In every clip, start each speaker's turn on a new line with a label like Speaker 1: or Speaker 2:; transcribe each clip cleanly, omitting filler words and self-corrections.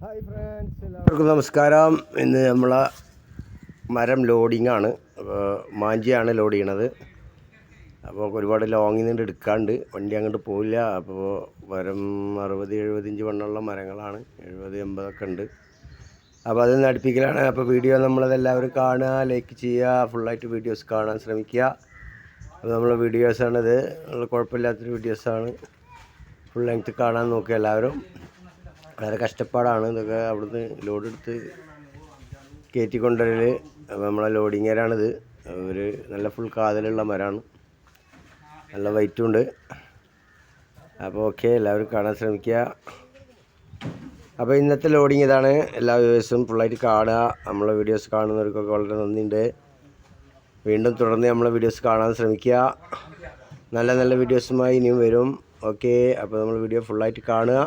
Speaker 1: Hi friends, എല്ലാവർക്കും നമസ്കാരം. ഇന്ന് നമ്മളെ മരം ലോഡിംഗ് ആണ്. അപ്പോൾ മാഞ്ചിയാണ് ലോഡ് ചെയ്യണത്. അപ്പോൾ ഒരുപാട് ലോങ്ങിൽ നിന്ന് എടുക്കാണ്ട് വണ്ടി അങ്ങോട്ട് പോയില്ല. അപ്പോൾ മരം 60-70 ഇഞ്ച് വണ്ണമുള്ള മരങ്ങളാണ്, 70-80 ഉണ്ട്. അപ്പോൾ അതിൽ നിന്ന് അടുപ്പിക്കലാണ്. അപ്പോൾ വീഡിയോ നമ്മളതെല്ലാവരും കാണുക, ലൈക്ക് ചെയ്യുക, ഫുള്ളായിട്ട് വീഡിയോസ് കാണാൻ ശ്രമിക്കുക. അപ്പോൾ നമ്മളെ വീഡിയോസാണിത്, കുഴപ്പമില്ലാത്തൊരു വീഡിയോസാണ്. ഫുൾ ലെങ്ത്ത് കാണാൻ നോക്കുക എല്ലാവരും. വളരെ കഷ്ടപ്പാടാണ് ഇതൊക്കെ. അവിടുന്ന് ലോഡ് എടുത്ത് കയറ്റിക്കൊണ്ടുവരൽ. അപ്പോൾ നമ്മളെ ലോഡിങ്ങേരാണിത്. ഒരു നല്ല ഫുൾ കാതലുള്ള മരമാണ്, നല്ല വെയിറ്റും ഉണ്ട്. അപ്പോൾ ഓക്കെ, എല്ലാവരും കാണാൻ ശ്രമിക്കുക. അപ്പോൾ ഇന്നത്തെ ലോഡിങ് ഇതാണ്. എല്ലാ വ്യൂവേഴ്സും ഫുള്ളായിട്ട് കാണുക. നമ്മളെ വീഡിയോസ് കാണുന്നവർക്കൊക്കെ വളരെ നന്ദിയുണ്ട്. വീണ്ടും തുടർന്ന് നമ്മളെ വീഡിയോസ് കാണാൻ ശ്രമിക്കുക. നല്ല നല്ല വീഡിയോസുമായി ഇനിയും വരും. ഓക്കെ, അപ്പോൾ നമ്മൾ വീഡിയോ ഫുള്ളായിട്ട് കാണുക.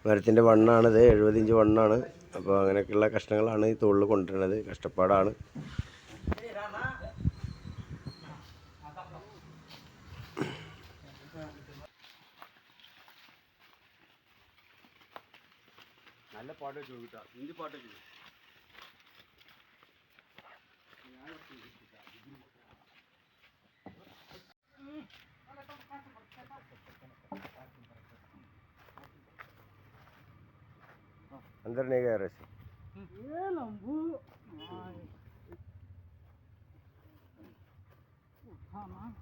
Speaker 1: മരത്തിൻ്റെ വണ്ണാണിത്, 70 ഇഞ്ച് വണ്ണാണ്. അപ്പോൾ അങ്ങനെയൊക്കെയുള്ള കഷ്ണങ്ങളാണ് ഈ തോളിൽ കൊണ്ടുവരുന്നത്. കഷ്ടപ്പാടാണ്.
Speaker 2: നല്ല പാട്ട് ചോദിട്ടാ, ഹിന്ദി പാട്ട്
Speaker 1: अंदर नहीं गया रहे
Speaker 2: ये लंबू खाना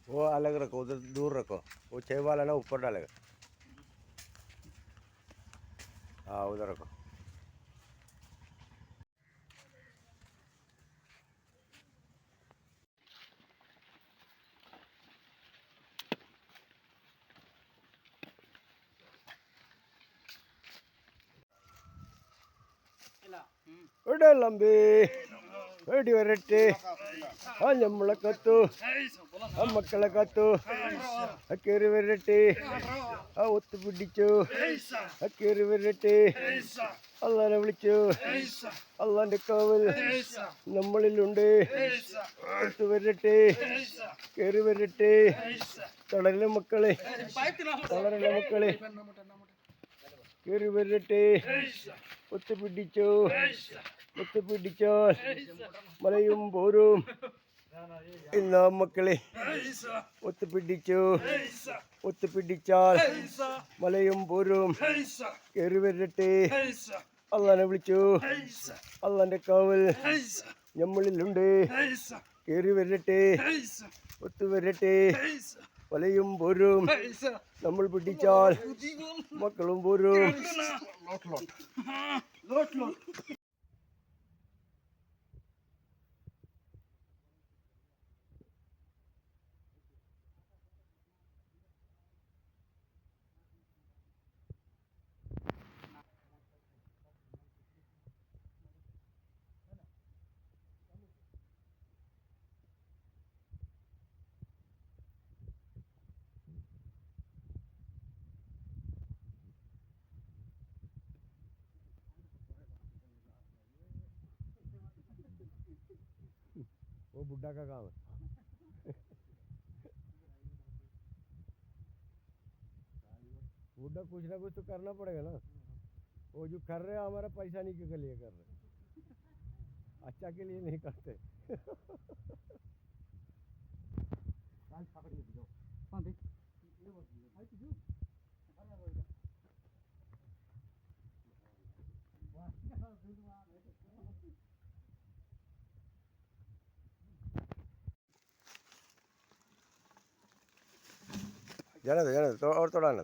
Speaker 1: वो अलग रखो, उधर दूर रखो. वो 6 वाला ना ऊपर डालेगा. हाँ, उधर रखो. ഇവിടെ ലംബി വേടി വരട്ടെ. ആ നമ്മളെ കത്തു, ആ മക്കളെ കത്തു, ആ കയറി വരട്ടെ. ആ ഒത്തുപിടിച്ചു, ആ കയറി വരട്ടെ. അള്ളാനെ വിളിച്ചു, അള്ളാന്റെ കാവൽ നമ്മളിലുണ്ട്. ഒത്തു വരട്ടെ, കയറി വരട്ടെ. തളരിലെ മക്കളെ, തളരിലെ മക്കളെ, കയറി വരട്ടെ. ഒത്തുപിടിച്ചു, ഒത്തുപിടിച്ചാൽ മലയും പോരും. ഇന്നാ മക്കളെ, ഒത്തുപിടിച്ചു, ഒത്തുപിടിച്ചാൽ മലയും പോരും. കയറി വരട്ടെ. അള്ളാനെ വിളിച്ചു, അള്ളാന്റെ കാവൽ നമ്മളിലുണ്ട്. കയറി വരട്ടെ, ഒത്തുവരട്ടെ. മലയും പോരും. നമ്മൾ പിടിച്ചാൽ മക്കളും പോരും. वो बुड्ढा का काम है. बुड्ढा कुछ ना कुछ तो करना पड़ेगा ना. वो जो कर रहे हैं हमारा पैसा नहीं के लिए कर रहे, अच्छा के लिए नहीं करते. जाना था तो और थोड़ा ना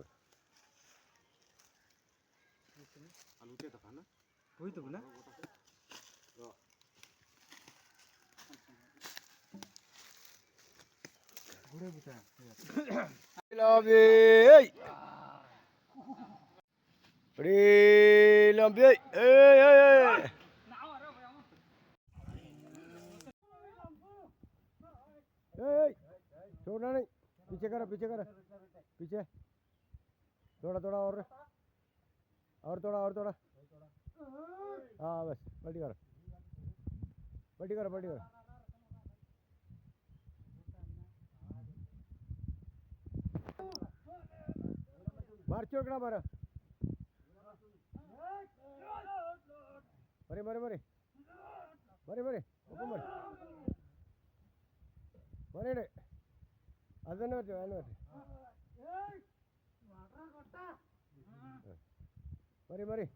Speaker 2: वही तो बोला. बुढ़े बुढ़ा
Speaker 1: लंबी. छोड़ना नहीं, पीछे करो पीछे थोड़ा थोड़ा और थोड़ा हाँ बस बड़ी करो मार चोकड़ा मारा मरे ഒപ്പം മറിയടെ അത് തന്നെ പറ്റും അതിന് പറ്റും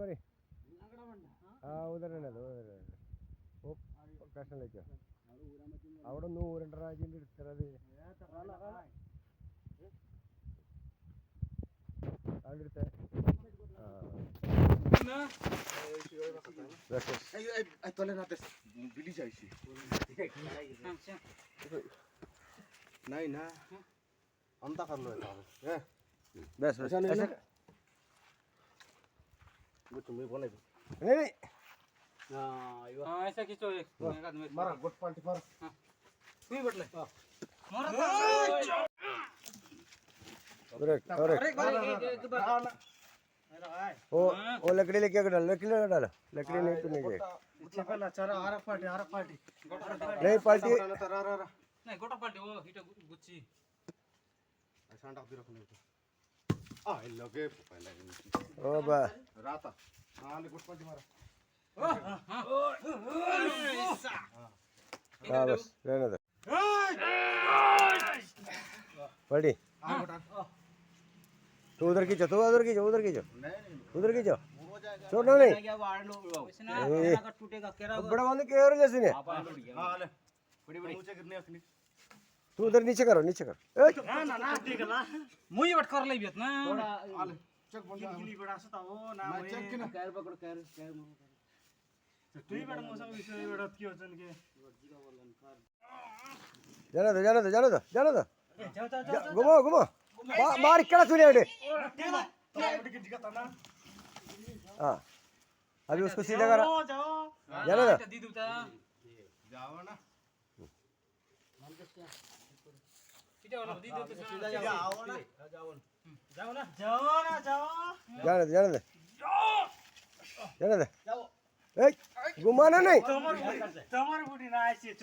Speaker 1: മറി ആ ഉദരനെ ഓ കഷ്ണം വെച്ചോ അവിടെ ഒന്ന് ഊരണ്ട രാജ്യൻ്റെ എടുത്തത് അവിടെ എടുത്തേ
Speaker 3: नहीं ना अंधा कर लो
Speaker 1: बस ऐसे
Speaker 3: वो तुम्हें बोले
Speaker 1: नहीं
Speaker 2: हाँ ऐसा खींचो एक आध में
Speaker 3: मारा गुड पार्टी पर
Speaker 2: तू ही बैठ ले
Speaker 1: वो लकड़ी लेके डालो लकड़ी नहीं तो नहीं नहीं पार्टी
Speaker 2: नहीं गोटा पार्टी वो हिटा गुच्ची
Speaker 3: सांडा भी रखने को आ लगे पहले
Speaker 1: ओ बा
Speaker 3: राता हां ले गुड पार्टी मारा
Speaker 1: हाँ बस रहने दो पड़ी तू उधर खींचो छोड़ना नहीं बड़ा वाले के और जैसे ने
Speaker 3: हां ले बड़ी नीचे गिरने अपनी
Speaker 1: तू उधर नीचे करो
Speaker 2: ना ठीक है ना मुई बट कर ले बियत ना
Speaker 3: आले चेक बंद गिली बड़ा सता हो ना मैं चेक किना कैर पकड़ कैर
Speaker 2: तू ही बड़ा मौसम विषय बड़ा क्यों चल के
Speaker 1: जाने दो घुमो मार क्या सुने बेटे हाँ अभी उसको सीधा करा जाने दो
Speaker 3: जाओ ना
Speaker 1: जाने दे घुमाना नहीं
Speaker 2: तुम्हारी बुढ़ी ना ऐसी